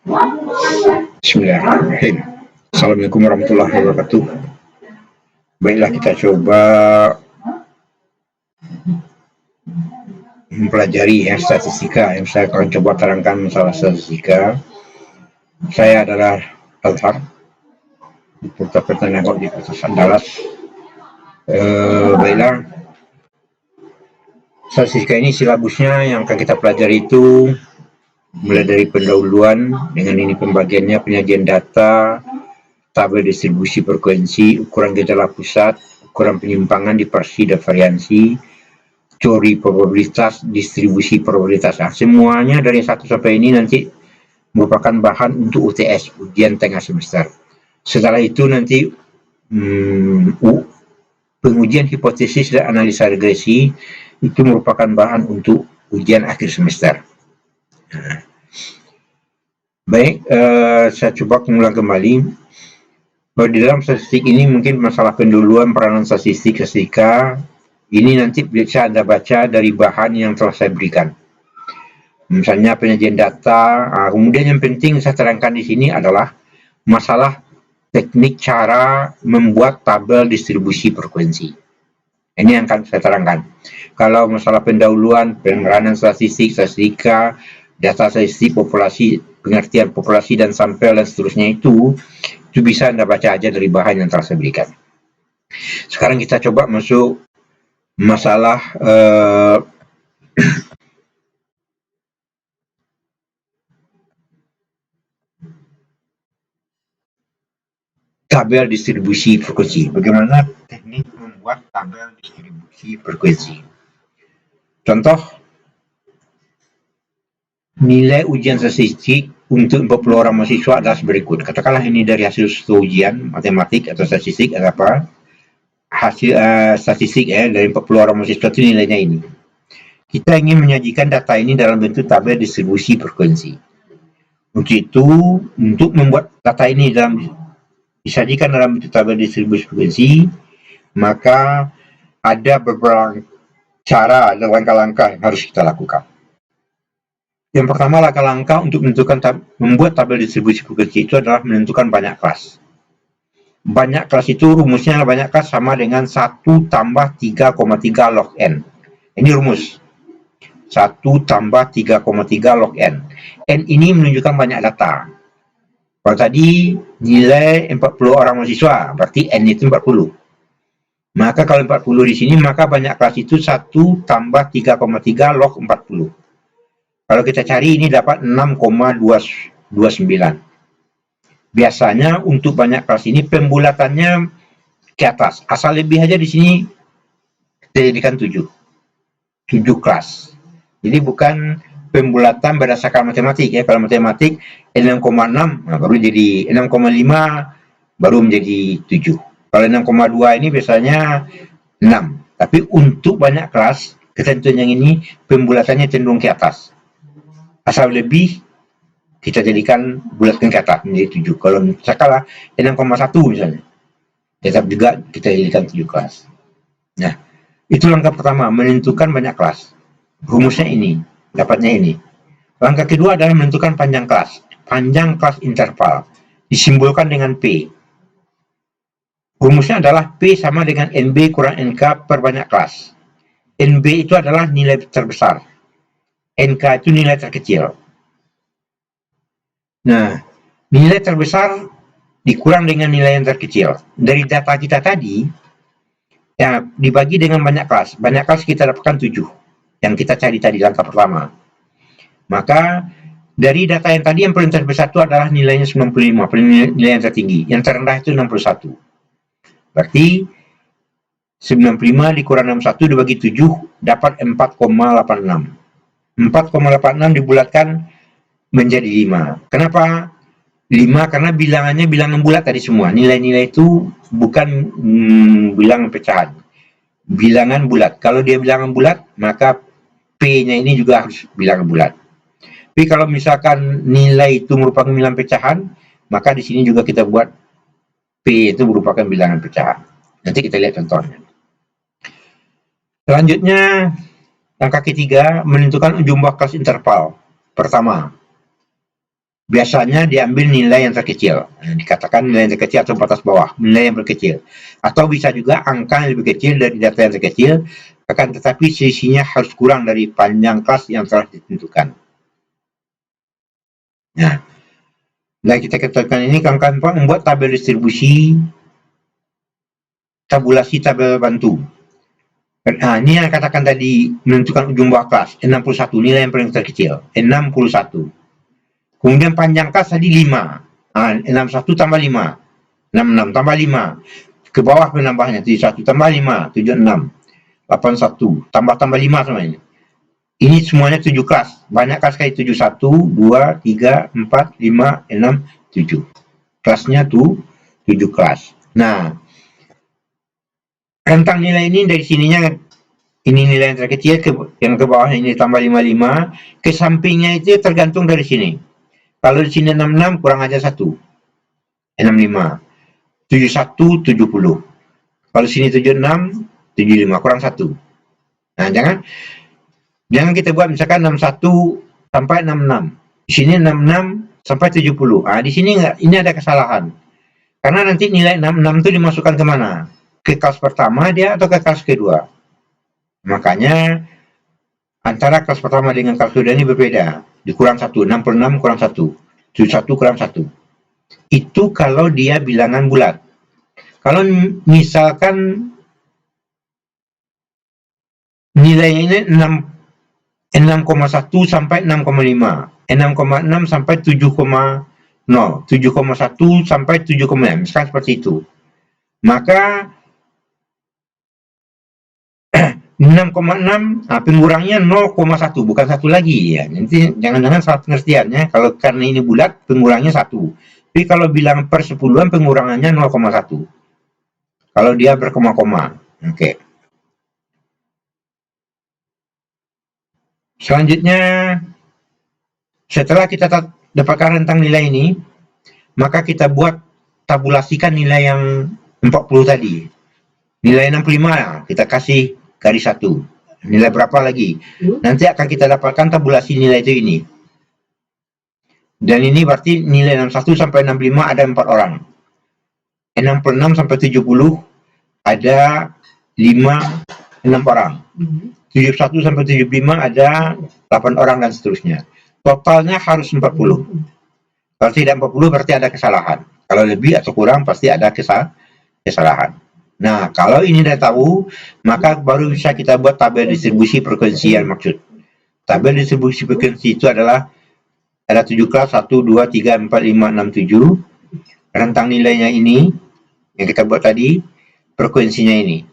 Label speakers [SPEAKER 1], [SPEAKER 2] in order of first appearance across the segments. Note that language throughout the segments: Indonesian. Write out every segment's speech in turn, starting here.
[SPEAKER 1] Bismillahirrahmanirrahim. Assalamualaikum warahmatullahi wabarakatuh. Baiklah, kita coba mempelajari statistika. Yang saya akan coba terangkan masalah statistika. Saya adalah Alhar, Fakultas Pertanian di Universitas Andalas. Baiklah, statistika ini silabusnya yang akan kita pelajari itu mulai dari pendahuluan, dengan ini pembagiannya, penyajian data, tabel distribusi frekuensi, ukuran gejala pusat, ukuran penyimpangan, dispersi dan variansi, teori probabilitas, distribusi probabilitas. Nah, semuanya dari 1 sampai ini nanti merupakan bahan untuk UTS, ujian tengah semester. Setelah itu nanti pengujian hipotesis dan analisa regresi itu merupakan bahan untuk ujian akhir semester. Baik, saya coba mengulang kembali. Di dalam statistik ini mungkin masalah pendahuluan peranan statistika ini nanti bisa Anda baca dari bahan yang telah saya berikan. Misalnya penyajian data. Kemudian yang penting saya terangkan di sini adalah masalah teknik cara membuat tabel distribusi frekuensi. Ini yang akan saya terangkan. Kalau masalah pendahuluan, peranan statistika, data statistik populasi, pengertian populasi dan sampel dan seterusnya itu bisa Anda baca aja dari bahan yang telah saya berikan. Sekarang kita coba masuk masalah tabel distribusi frekuensi. Bagaimana teknik membuat tabel distribusi frekuensi? Contoh, nilai ujian statistik untuk 40 orang mahasiswa adalah berikut. Katakanlah ini dari hasil ujian matematik atau statistik atau apa. Hasil statistik dari 40 orang mahasiswa itu nilainya ini. Kita ingin menyajikan data ini dalam bentuk tabel distribusi frekuensi. Untuk itu, untuk membuat data ini disajikan dalam bentuk tabel distribusi frekuensi, maka ada beberapa cara dan langkah-langkah yang harus kita lakukan. Yang pertama, langkah-langkah untuk membuat tabel distribusi frekuensi itu adalah menentukan banyak kelas. Banyak kelas itu rumusnya banyak kelas sama dengan 1 tambah 3,3 log N. Ini rumus. 1 tambah 3,3 log N. N ini menunjukkan banyak data. Kalau tadi nilai 40 orang mahasiswa, berarti N itu 40. Maka kalau 40 di sini, maka banyak kelas itu 1 tambah 3,3 log 40. Kalau kita cari ini dapat 6,229. Biasanya untuk banyak kelas ini pembulatannya ke atas. Asal lebih aja di sini kita jadikan 7 kelas. Jadi bukan pembulatan berdasarkan matematik ya. Kalau matematik 6,6 baru jadi 6,5 baru menjadi 7. Kalau 6,2 ini biasanya 6. Tapi untuk banyak kelas, ketentuan yang ini pembulatannya cenderung ke atas. Asal lebih kita jadikan bulatkan ke atas menjadi 7. Kalau misalkan 6,1 misalnya, tetap juga kita jadikan 7 kelas. Nah, itu langkah pertama, menentukan banyak kelas. Rumusnya ini, dapatnya ini. Langkah kedua adalah menentukan panjang kelas. Panjang kelas interval disimbolkan dengan P. Rumusnya adalah P sama dengan NB kurang NK per banyak kelas. NB itu adalah nilai terbesar. NK itu nilai terkecil. Nah, nilai terbesar dikurang dengan nilai yang terkecil. Dari data kita tadi, ya, dibagi dengan banyak kelas. Banyak kelas kita dapatkan 7. Yang kita cari tadi, langkah pertama. Maka, dari data yang tadi, yang paling terbesar itu adalah nilainya 95, nilai yang tertinggi. Yang terendah itu 61. Berarti, 95 dikurang 61 dibagi 7, dapat 4,86. 4,86 dibulatkan menjadi 5. Kenapa 5? Karena bilangannya bilangan bulat tadi semua. Nilai-nilai itu bukan bilangan pecahan. Bilangan bulat. Kalau dia bilangan bulat, maka P-nya ini juga harus bilangan bulat. Tapi kalau misalkan nilai itu merupakan bilangan pecahan, maka di sini juga kita buat P itu merupakan bilangan pecahan. Nanti kita lihat contohnya. Selanjutnya, langkah ketiga, menentukan jumlah kelas interval. Pertama, biasanya diambil nilai yang terkecil. Dikatakan nilai yang terkecil atau batas bawah, nilai yang terkecil. Atau bisa juga angka yang lebih kecil dari data yang terkecil, akan tetapi selisihnya harus kurang dari panjang kelas yang telah ditentukan. Nah, dan kita katakan ini kawan-kawan membuat tabel distribusi, tabulasi tabel bantu. Nah, ini yang katakan tadi menentukan ujung bawah kelas 61, nilai yang paling terkecil 61. Kemudian panjang kelas tadi 5. 61 tambah 5. 66 tambah 5. Ke bawah penambahnya 71 tambah 5, 76. 81 tambah 5 semuanya. Ini semuanya 7 kelas. Banyak kelas sekali 71, 2, 3, 4, 5, 6, 7. Kelasnya tuh 7 kelas. Nah, rentang nilai ini dari sininya ini nilai yang terkecil, yang ke bawah ini tambah 55, ke sampingnya itu tergantung dari sini. Kalau di sini 66 kurang aja 1. 65. 71, 70. Kalau sini 76, 75 kurang 1. Nah, jangan kita buat misalkan 61 sampai 66. Di sini 66 sampai 70. Di sini enggak, ini ada kesalahan. Karena nanti nilai 66 itu dimasukkan kemana? Ke kelas pertama dia atau ke kelas kedua? Makanya antara kelas pertama dengan kelas kedua ini berbeda. Dikurang 1, 66 kurang 1, 71 kurang 1. Itu kalau dia bilangan bulat. Kalau misalkan nilainya ini 6,1 sampai 6,5, 6,6 sampai 7,0, 7,1 sampai 7,6, misalkan seperti itu. Maka 6,6 pengurangnya 0,1, bukan 1 lagi ya. Nanti jangan-jangan salah pengertiannya. Kalau karena ini bulat pengurangnya 1. Tapi kalau bilang per 10-an pengurangannya 0,1. Kalau dia berkoma-koma. Oke. Selanjutnya, setelah kita dapatkan rentang nilai ini, maka kita buat tabulasikan nilai yang 40 tadi. Nilai 65 kita kasih garis 1. Nilai berapa lagi? Nanti akan kita dapatkan tabulasi nilai itu ini. Dan ini berarti nilai 61 sampai 65 ada 4 orang. 66 sampai 70 ada 6 orang. 71 sampai 75 ada 8 orang dan seterusnya. Totalnya harus 40. Kalau tidak 40 berarti ada kesalahan. Kalau lebih atau kurang pasti ada kesalahan. Nah, kalau ini sudah tahu, maka baru bisa kita buat tabel distribusi frekuensi yang maksud. Tabel distribusi frekuensi itu adalah ada 7 kelas, 1, 2, 3, 4, 5, 6, 7. Rentang nilainya ini, yang kita buat tadi, frekuensinya ini.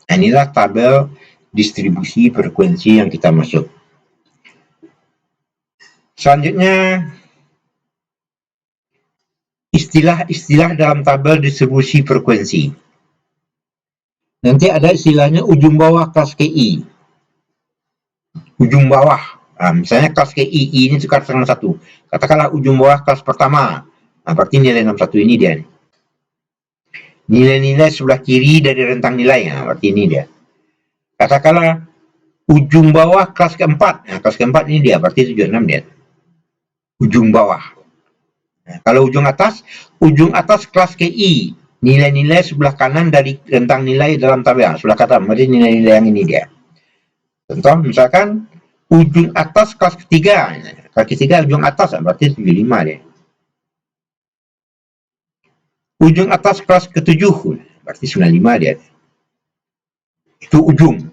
[SPEAKER 1] Nah, inilah tabel distribusi frekuensi yang kita masuk. Selanjutnya, istilah-istilah dalam tabel distribusi frekuensi. Nanti ada istilahnya ujung bawah kelas KI. Ujung bawah. Misalnya kelas KI, I ini tukar dengan 1. Katakanlah ujung bawah kelas pertama. Berarti nilai 61 ini dia. Nilai-nilai sebelah kiri dari rentang nilai. Berarti ini dia. Katakanlah ujung bawah kelas keempat. Kelas keempat ini dia. Berarti 76 dia. Ujung bawah. Kalau ujung atas kelas KI. Nilai-nilai sebelah kanan dari rentang nilai dalam tabel. Sebelah kanan. Berarti nilai-nilai yang ini dia. Contoh misalkan ujung atas kelas ketiga. Kelas ketiga ujung atas berarti 75 dia. Ujung atas kelas ketujuh berarti 95 dia. Itu ujung.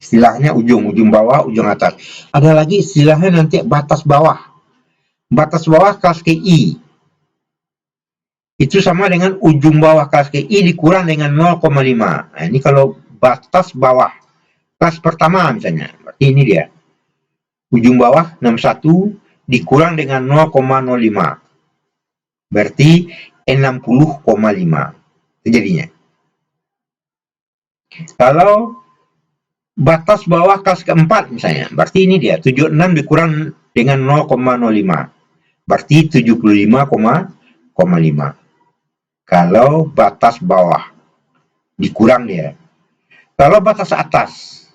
[SPEAKER 1] Istilahnya ujung bawah, ujung atas. Ada lagi istilahnya nanti batas bawah. Batas bawah kelas KI. Itu sama dengan ujung bawah kelas KI dikurang dengan 0,5. Nah, ini kalau batas bawah. Kelas pertama misalnya. Berarti ini dia. Ujung bawah 61 dikurang dengan 0,05. Berarti 60,5. Itu jadinya. Kalau batas bawah kelas keempat misalnya, berarti ini dia, 76 dikurang dengan 0,05. Berarti 75,5. Kalau batas bawah dikurang dia. Kalau batas atas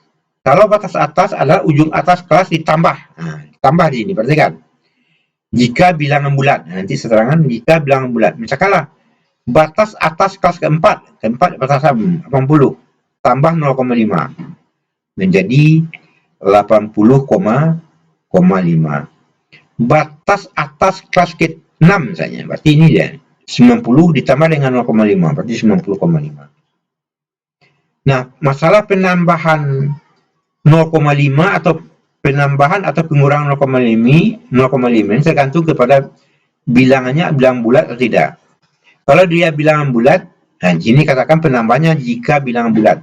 [SPEAKER 1] adalah ujung atas kelas ditambah. Tambah di sini, berarti kan? jika bilangan bulat. Nanti seterangan jika bilangan bulat. Misalkanlah batas atas kelas keempat batas 80 tambah 0,5 menjadi 80,5. Batas atas kelas ke-6 misalnya, berarti ini dia 90 ditambah dengan 0,5 berarti 90,5. Nah, masalah penambahan 0,5 atau penambahan atau pengurangan 0,5 ini tergantung kepada bilangannya bilangan bulat atau tidak. Kalau dia bilangan bulat, nah sini katakan penambahnya jika bilangan bulat.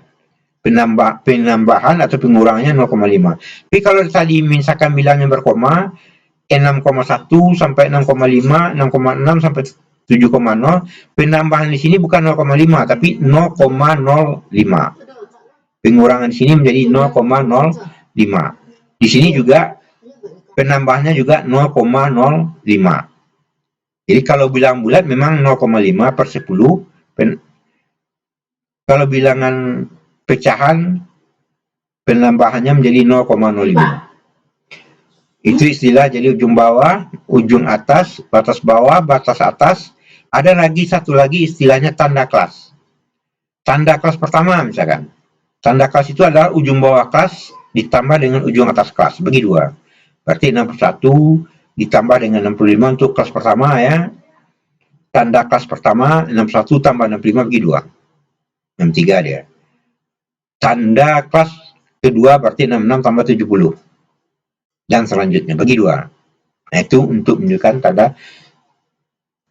[SPEAKER 1] Penambahan atau pengurangannya 0,5. Tapi kalau tadi misalkan bilangnya berkoma 6,1 sampai 6,5, 6,6 sampai 7,0, penambahan di sini bukan 0,5 tapi 0,05. Pengurangan di sini menjadi 0,05. Di sini juga penambahannya juga 0,05. Jadi kalau bilangan bulat memang 0,5 per 10. Kalau bilangan pecahan penambahannya menjadi 0,05. Itu istilah jadi ujung bawah, ujung atas, batas bawah, batas atas. Ada lagi satu lagi istilahnya tanda kelas. Tanda kelas pertama misalkan. Tanda kelas itu adalah ujung bawah kelas ditambah dengan ujung atas kelas, bagi 2. Berarti 61 ditambah dengan 65 untuk kelas pertama ya. Tanda kelas pertama 61 tambah 65 bagi 2. 63 dia. Tanda kelas kedua berarti 66 tambah 70. Dan selanjutnya bagi 2. Nah, itu untuk menunjukkan tanda.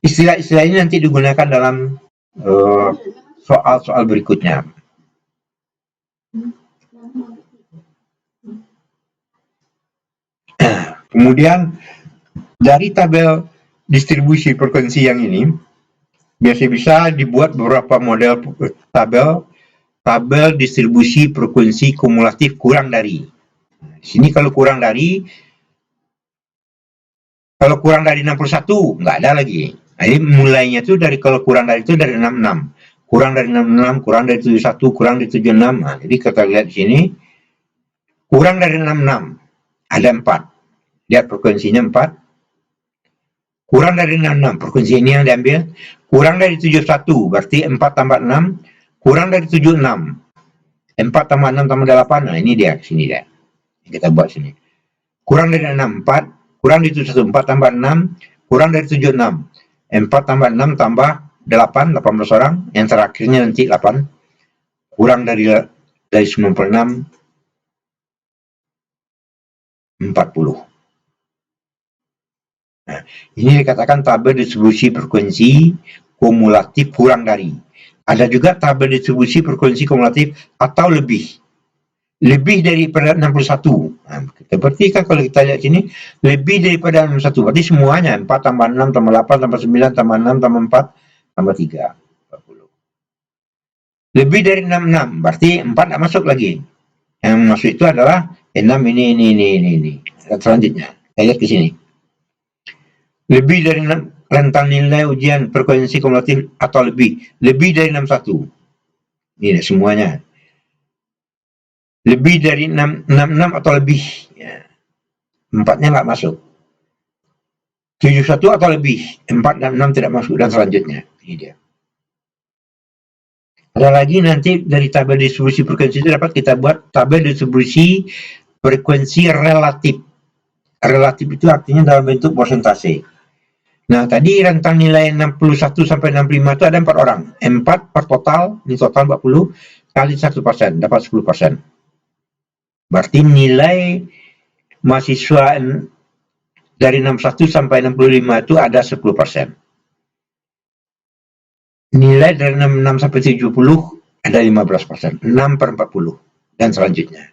[SPEAKER 1] Istilah-istilah ini nanti digunakan dalam soal-soal berikutnya. Kemudian dari tabel distribusi frekuensi yang ini biasa bisa dibuat beberapa model tabel distribusi frekuensi kumulatif kurang dari. Di sini kalau kurang dari 61 nggak ada lagi. Nah, ini mulainya itu dari kalau kurang dari itu dari 66. Kurang dari 66, kurang dari 71, kurang dari 76. Nah, jadi kita lihat di sini kurang dari 66 ada 4. Lihat frekuensinya 4. Kurang dari 66, frekuensi ini yang diambil. Kurang dari 71, berarti 4 tambah 6. Kurang dari 76, 4 tambah 6 tambah 8. Nah, ini dia, sini dia. Kita buat sini. Kurang dari 6, 4. Kurang dari 71, 4 tambah 6. Kurang dari 76, 4 tambah 6 tambah 8, 18 orang. Yang terakhirnya nanti 8. Kurang dari 96, 40. Nah, ini dikatakan tabel distribusi frekuensi kumulatif kurang dari. Ada juga tabel distribusi frekuensi kumulatif atau lebih daripada 61. Nah, seperti kan kalau kita lihat sini lebih daripada 61, berarti semuanya 4 tambah 6 tambah 8 tambah 9 tambah 6 tambah 4 tambah 3 40. Lebih dari 66 berarti 4 tidak masuk lagi. Yang masuk itu adalah 6 ini. Dan selanjutnya kita lihat ke sini. Lebih dari rentang nilai ujian frekuensi kumulatif atau lebih dari 61. Ini semuanya. Lebih dari 66 atau lebih. Ya. 4-nya nggak masuk. 71 atau lebih. 4 dan 6 tidak masuk dan selanjutnya. Ini dia. Ada lagi nanti dari tabel distribusi frekuensi itu dapat kita buat tabel distribusi frekuensi relatif. Relatif itu artinya dalam bentuk persentase. Nah, tadi rentang nilai 61 sampai 65 itu ada 4 orang. 4 per total, ini total 40, kali 1%, dapat 10%. Berarti nilai mahasiswa dari 61 sampai 65 itu ada 10%. Nilai dari 66 sampai 70 ada 15%. 6 per 40. Dan selanjutnya.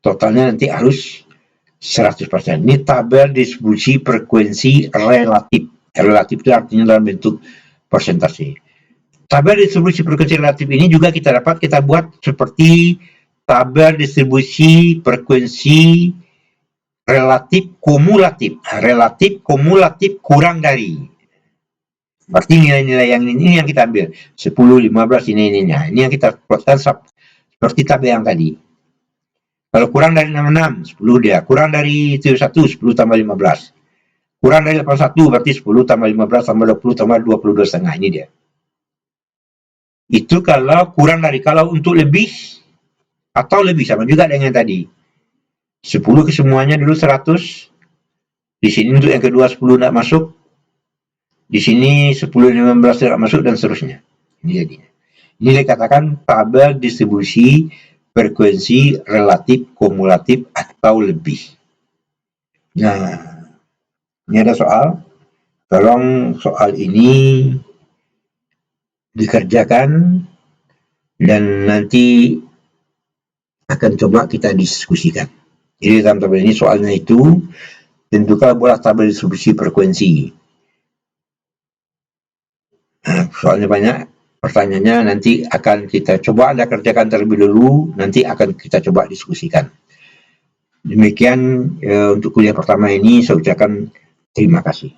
[SPEAKER 1] Totalnya nanti harus 100%. Ini tabel distribusi frekuensi relatif. Relatif itu artinya dalam bentuk persentase. Tabel distribusi frekuensi relatif ini juga kita buat seperti tabel distribusi frekuensi relatif kumulatif. Relatif kumulatif kurang dari. Berarti nilai-nilai yang ini yang kita ambil. 10, 15 ini. Ini yang kita buatkan seperti tabel yang tadi. Kalau kurang dari 66, 10 dia. Kurang dari 71, 10 tambah 15. Kurang dari 81 berarti 10 tambah 15 tambah 20 tambah 22,5. Ini dia. Itu kalau kurang dari, kalau untuk lebih atau lebih sama juga dengan tadi. 10 ke semuanya dulu 100. Di sini untuk yang kedua 10 tidak masuk. Di sini 10 15 tidak masuk dan seterusnya. Ini jadinya. Ini dikatakan tabel distribusi frekuensi relatif kumulatif atau lebih. Nah, ini ada soal. Tolong soal ini dikerjakan dan nanti akan coba kita diskusikan. Jadi dalam tabel ini soalnya itu tentukan bola tabel distribusi frekuensi. Nah, soalnya banyak, pertanyaannya nanti akan kita coba Anda kerjakan terlebih dulu, nanti akan kita coba diskusikan. Demikian untuk kuliah pertama ini, saya ucapkan terima kasih.